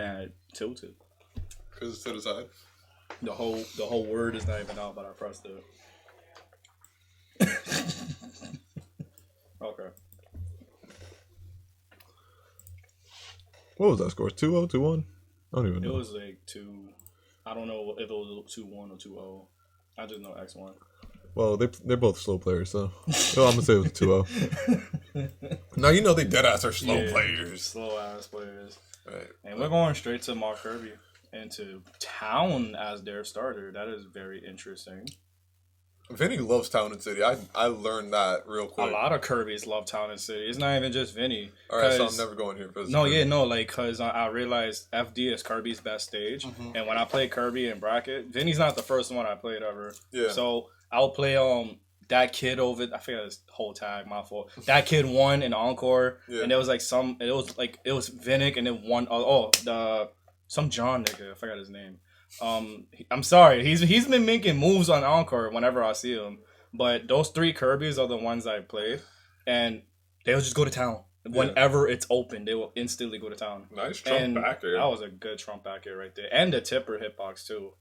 mad tilted. Because it's to the side. The whole word is not even out, but I pressed it. Okay. What was that score? 2-0, 2-1? I don't even know. It was like 2. I don't know if it was 2-1 or 2-0. I just know X won. Well, they're both slow players, so well, I'm gonna say it was 2-0. Now you know they deadass are slow players. Slow ass players. Right. And we're going straight to Marth Kirby and to Town as their starter. That is very interesting. Vinny loves Town and City. I learned that real quick. A lot of Kirbys love Town and City. It's not even just Vinny. Alright, so I'm never going here. Because I realized FD is Kirby's best stage. Mm-hmm. And when I played Kirby in bracket, Vinny's not the first one I played ever. Yeah. So I'll play that kid over. I forget his whole tag. My fault. That kid won in Encore, and there was like it was Vinylic, and then one some John nigga. I forgot his name. I'm sorry. He's been making moves on Encore whenever I see him. But those 3 Kirbys are the ones I played, and they'll just go to town. Whenever it's open, they will instantly go to town. Nice Trump back here. That was a good Trump back here right there. And the tipper hitbox too.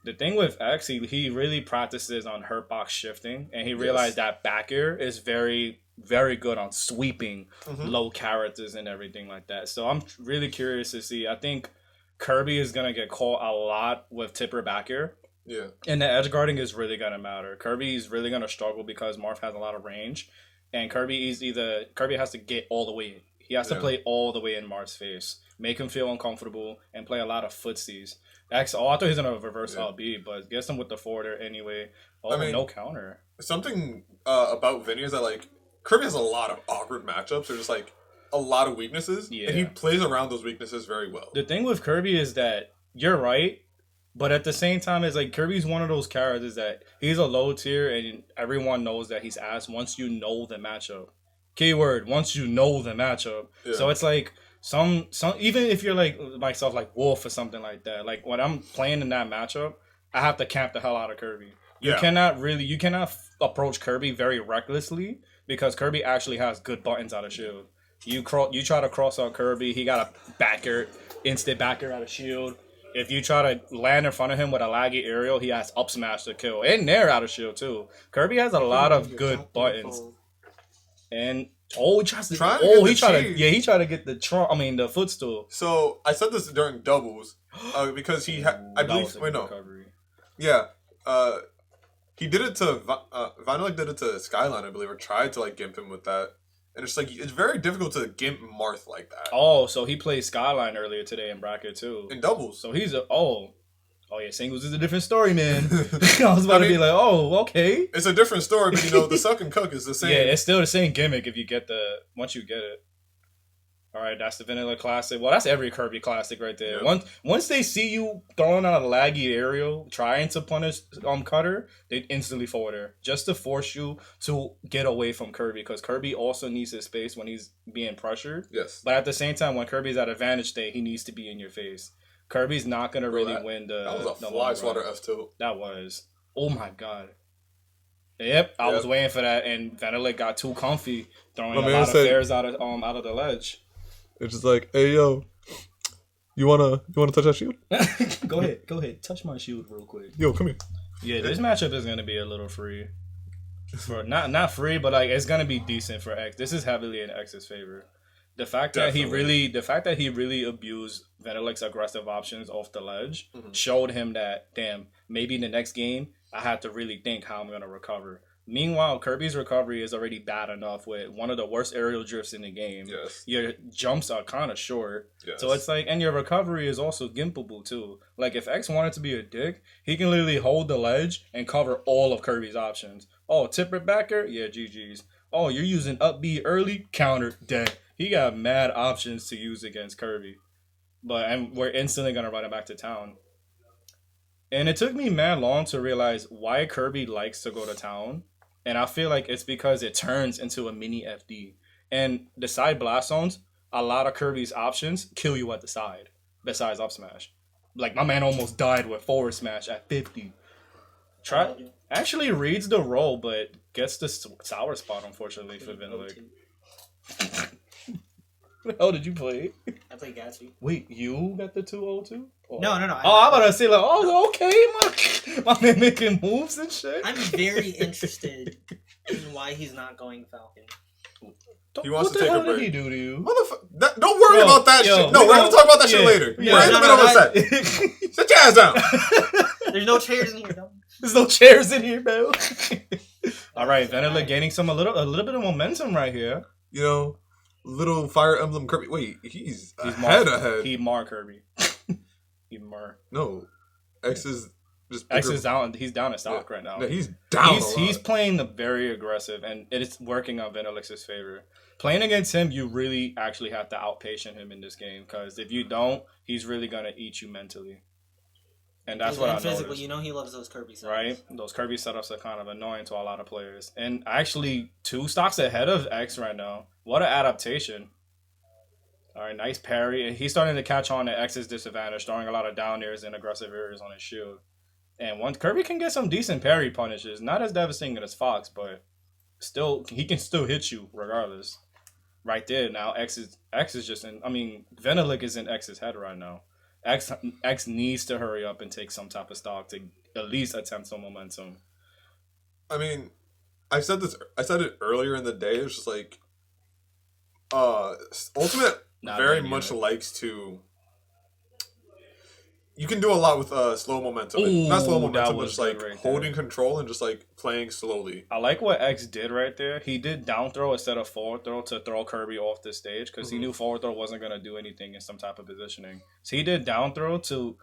The thing with X, he really practices on hurtbox shifting, and he realized that back air is very, very good on sweeping low characters and everything like that. So I'm really curious to see. I think Kirby is going to get caught a lot with tipper back air. Yeah. And the edge guarding is really going to matter. Kirby is really going to struggle because Marth has a lot of range. And Kirby has to get all the way in. He has to play all the way in Marth's face. Make him feel uncomfortable and play a lot of footsies. I thought he was going to reverse LB, but gets him with the forwarder anyway. No counter. Something about Vinny is that, like, Kirby has a lot of awkward matchups. There's just, like, a lot of weaknesses. Yeah. And he plays around those weaknesses very well. The thing with Kirby is that you're right, but at the same time, it's like Kirby's one of those characters that he's a low tier and everyone knows that he's ass once you know the matchup. Keyword, once you know the matchup. Yeah. So it's like some even if you're like myself, like Wolf or something like that, like when I'm playing in that matchup, I have to camp the hell out of Kirby. You cannot approach Kirby very recklessly because Kirby actually has good buttons out of shield. You try to cross out Kirby, he got a instant backer out of shield. If you try to land in front of him with a laggy aerial, he has up smash to kill. And nair out of shield too. Kirby has a lot of good buttons. And he tried to get the footstool. So I said this during doubles, because I believe recovery. Yeah, he did it to Vinylic did it to Skyline, I believe, or tried to like gimp him with that. And it's like it's very difficult to gimp Marth like that. Oh, so he played Skyline earlier today in bracket too. In doubles. So he's singles is a different story, man. I was about to be like, okay. It's a different story, but the suck and cook is the same. Yeah, it's still the same gimmick if you get once you get it. All right, that's the Vanilla Classic. Well, that's every Kirby Classic right there. Yep. Once they see you throwing out a laggy aerial, trying to punish Cutter, they instantly forward her just to force you to get away from Kirby because Kirby also needs his space when he's being pressured. Yes. But at the same time, when Kirby's at advantage state, he needs to be in your face. Kirby's not going to really win the... That was a fly swatter F2. That was. Oh, my God. Yep, I was waiting for that, and Vinylic got too comfy, throwing a lot of fares out of the ledge. It's just like, hey, yo, you wanna touch that shield? Go ahead. Touch my shield real quick. Yo, come here. Yeah, this matchup is going to be a little free. Not free, but like it's going to be decent for X. This is heavily in X's favor. The fact that he really abused Vinylic's aggressive options off the ledge showed him that, damn, maybe in the next game, I have to really think how I'm going to recover. Meanwhile, Kirby's recovery is already bad enough with one of the worst aerial drifts in the game. Yes. Your jumps are kind of short. Yes. So it's like, and your recovery is also gimpable too. Like if X wanted to be a dick, he can literally hold the ledge and cover all of Kirby's options. Oh, tipper backer? Yeah, GG's. Oh, you're using up B early? Counter, dead. He got mad options to use against Kirby. And we're instantly going to run it back to town. And it took me mad long to realize why Kirby likes to go to town. And I feel like it's because it turns into a mini FD. And the side blast zones, a lot of Kirby's options kill you at the side, besides up smash. Like, my man almost died with forward smash at 50. Actually reads the roll, but gets the sour spot, unfortunately, for Vinylic. What the hell did you play? I played Gatsby. Wait, you got the 202? No. I'm about to say like, oh, okay, my man making moves and shit. I'm very interested in why he's not going Falcon. He wants to take a break. What did he do to you? Don't worry about that shit. No, we're gonna talk about that shit later. Yeah, we're in the middle of a set. Sit your ass down. There's no chairs in here, though. There's no chairs in here, bro. All right, Vinylic gaining a little bit of momentum right here. You know, little Fire Emblem Kirby. Wait, he's ahead. He Mar Kirby. He Mar. No, X is just X is down. He's down in stock right now. Yeah, he's down. He's playing very aggressive, and it's working on Vinylic's favor. Playing against him, you really actually have to outpatient him in this game, because if you don't, he's really gonna eat you mentally. And that's what I physically, noticed. you know, he loves those Kirby setups. Right? Those Kirby setups are kind of annoying to a lot of players. And actually, 2 stocks ahead of X right now. What an adaptation. All right, nice parry. And he's starting to catch on to X's disadvantage, throwing a lot of down airs and aggressive areas on his shield. And once Kirby can get some decent parry punishes, not as devastating as Fox, but still, he can still hit you regardless. Right there, now X is just in. I mean, Vinylic is in X's head right now. X needs to hurry up and take some type of stock to at least attempt some momentum. I mean, I said it earlier in the day. It's just like, Ultimate very much likes to. You can do a lot with slow momentum. Ooh, not slow momentum, but just like right holding control and just like playing slowly. I like what X did right there. He did down throw instead of forward throw to throw Kirby off the stage, because he knew forward throw wasn't going to do anything in some type of positioning. So he did down throw to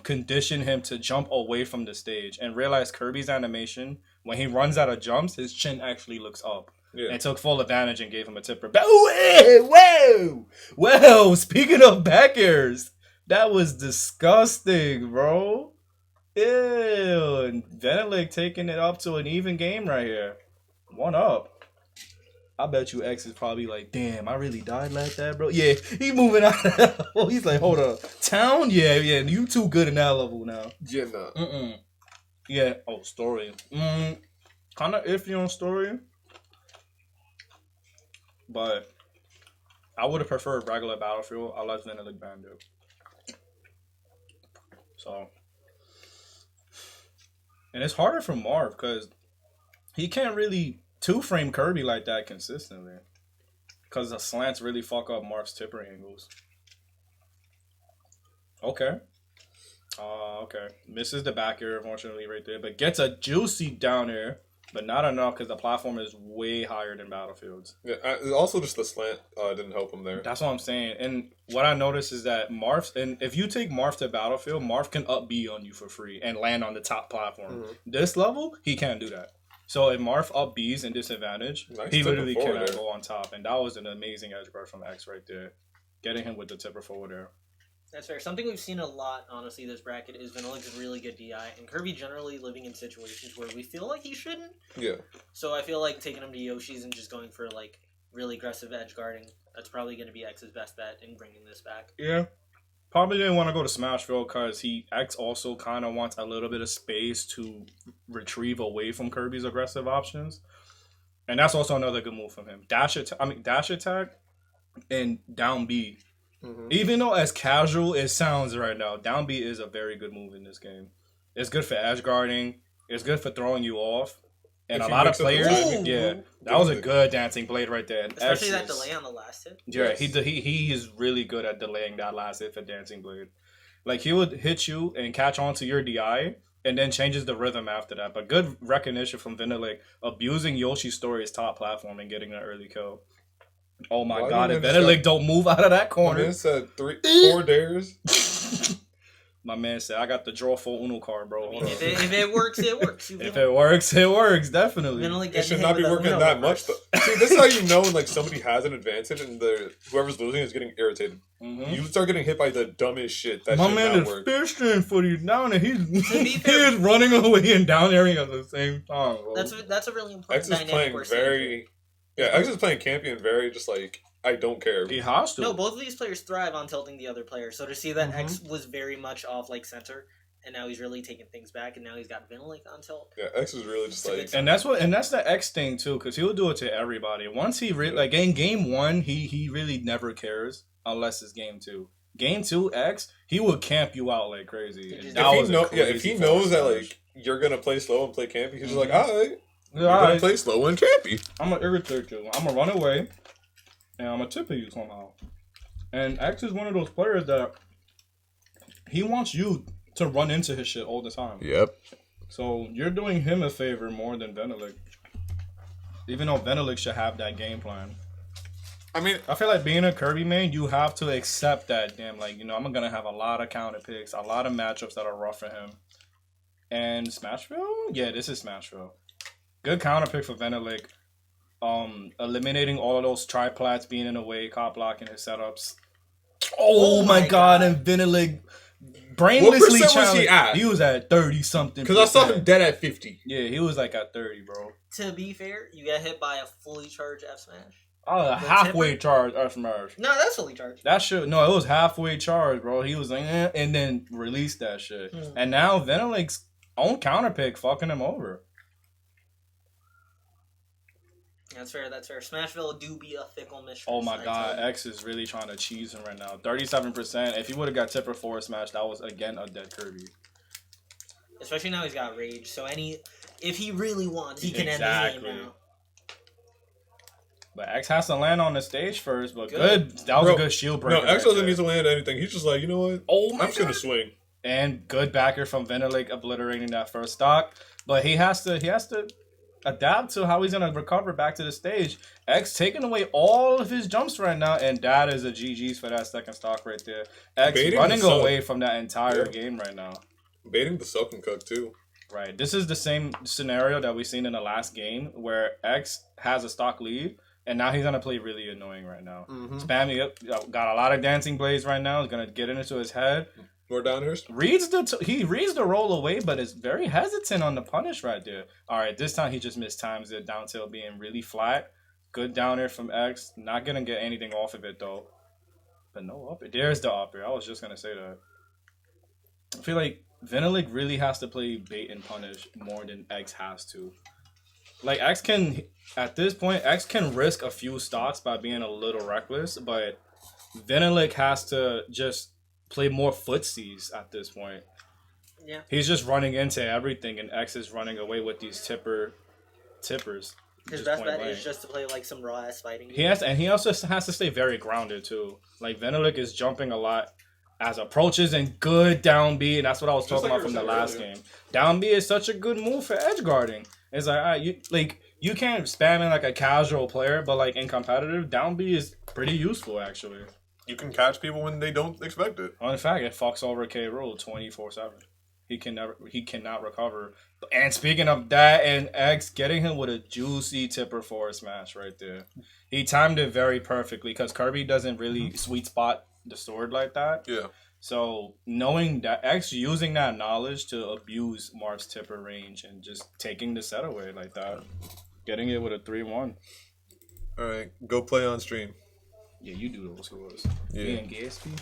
condition him to jump away from the stage, and realize Kirby's animation, when he runs out of jumps, his chin actually looks up. Yeah. And took full advantage and gave him a tipper. Whoa! Speaking of back airs, that was disgusting, bro. Ew. And Vinylic taking it up to an even game right here. 1 up. I bet you X is probably like, damn, I really died like that, bro. Yeah, he moving out of that level. He's like, hold up. Town? Yeah, you too good in that level now. Yeah, nah. Yeah. Oh, story. Kind of iffy on story. But I would have preferred regular Battlefield. I love Vinylic Bandit. So, and it's harder for Marth because he can't really 2-frame Kirby like that consistently, because the slants really fuck up Marth's tipper angles. Okay. Okay. Misses the back air, unfortunately, right there, but gets a juicy down air. But not enough, because the platform is way higher than Battlefield's. Yeah, also just the slant didn't help him there. That's what I'm saying. And what I noticed is that Marth, and if you take Marth to Battlefield, Marth can up B on you for free and land on the top platform. This level, he can't do that. So if Marth up B's in disadvantage, he literally cannot go on top. And that was an amazing edge guard from X right there. Getting him with the tipper forward there. That's fair. Something we've seen a lot, honestly, this bracket is Vinylic's really good DI, and Kirby generally living in situations where we feel like he shouldn't. Yeah. So I feel like taking him to Yoshi's and just going for, like, really aggressive edge guarding, that's probably going to be X's best bet in bringing this back. Yeah. Probably didn't want to go to Smashville because X also kind of wants a little bit of space to retrieve away from Kirby's aggressive options. And that's also another good move from him. Dash attack and down B. Even though as casual it sounds right now, down B is a very good move in this game. It's good for edge guarding. It's good for throwing you off. And a lot of players, that was a good dancing blade right there. Especially that delay on the last hit. Yeah, he is really good at delaying that last hit for dancing blade. Like, he would hit you and catch on to your DI, and then changes the rhythm after that. But good recognition from Vinylic, abusing Yoshi's Story's top platform and getting an early kill. Oh my God! If Vinylic don't move out of that corner, my man said 4 dares. My man said, "I got the draw full Uno card, bro." I mean, if it works, it works. If it works, it works. Definitely. It should not be working that much. See, this is how you know when like somebody has an advantage and whoever's losing is getting irritated. You start getting hit by the dumbest shit. That my man is fishing for you down, and he's running away and down airing at the same time. Bro. That's a really important X is playing very. Yeah, X is playing Campion very just like, I don't care. He has to. No, both of these players thrive on tilting the other player. So to see that X was very much off like center and now he's really taking things back, and now he's got Vinylic on tilt. Yeah, X is really just like, and that's the X thing too, because he'll do it to everybody. Once he like in game 1, he really never cares unless it's game 2. Game 2, X, he will camp you out like crazy. If he knows that like you're gonna play slow and play campy, he's just like, alright, you're gonna play slow and campy. I'm gonna irritate you. I'm gonna run away, and I'm gonna tipper you somehow. And X is one of those players that he wants you to run into his shit all the time. Yep. So you're doing him a favor more than Vinylic. Even though Vinylic should have that game plan. I mean, I feel like being a Kirby main, you have to accept that, damn, like, I'm going to have a lot of counter picks, a lot of matchups that are rough for him. And Smashville? Yeah, this is Smashville. Good counter pick for Vinylic. Eliminating all of those triplats being in the way, cop blocking his setups. Oh my god, and Vinylic brainlessly was he at? He was at 30-something. Because I saw him dead at 50. Yeah, he was like at 30, bro. To be fair, you got hit by a fully charged F smash. Oh, halfway charged F smash. No, that's fully charged. That shit, no, it was halfway charged, bro. He was like, and then released that shit. And now Vinylic's own counter pick fucking him over. That's fair. Smashville do be a fickle mistress. Oh my god, X is really trying to cheese him right now. 37%. If he would have got tipper forward smash, that was again a dead Kirby. Especially now he's got rage. So if he really wants, he can end the game now. But X has to land on the stage first. But good. That was a good shield breaker. No, X doesn't need to land anything. He's just like, you know what? I'm just gonna swing. And good backer from Vinylic obliterating that first stock. But he has to adapt to how he's going to recover back to the stage. X taking away all of his jumps right now, and that is a GG's for that second stock right there. X baiting running away from that entire game right now. Baiting the suck and cook too. Right. This is the same scenario that we've seen in the last game where X has a stock lead, and now he's going to play really annoying right now. Spamming up, got a lot of dancing blades right now. He's going to get into his head. More down here. He reads the roll away, but is very hesitant on the punish right there. All right, this time he just mistimes it. Down tilt being really flat. Good down air from X. Not gonna get anything off of it though. But no up air. There's the up air. I was just gonna say that. I feel like Vinylic really has to play bait and punish more than X has to. Like X can, at this point, X can risk a few stocks by being a little reckless, but Vinylic has to just play more footsies at this point. Yeah. He's just running into everything, and X is running away with these tippers. His best bet is just to play like some raw ass fighting. He also has to stay very grounded too. Like Vinylic is jumping a lot as approaches and good down B, and that's what I was talking about from the last game. Down B is such a good move for edge guarding. It's like, all right, you can't spam in like a casual player, but like in competitive, down B is pretty useful actually. You can catch people when they don't expect it. In fact, it fucks over K. Rool 24/7. He cannot recover. And speaking of that, and X getting him with a juicy tipper forward smash right there. He timed it very perfectly because Kirby doesn't really sweet spot the sword like that. Yeah. So knowing that X using that knowledge to abuse Marth's tipper range and just taking the set away like that, getting it with a 3-1. All right, go play on stream. Yeah, you do those scores. Yeah. Me and Gatsby.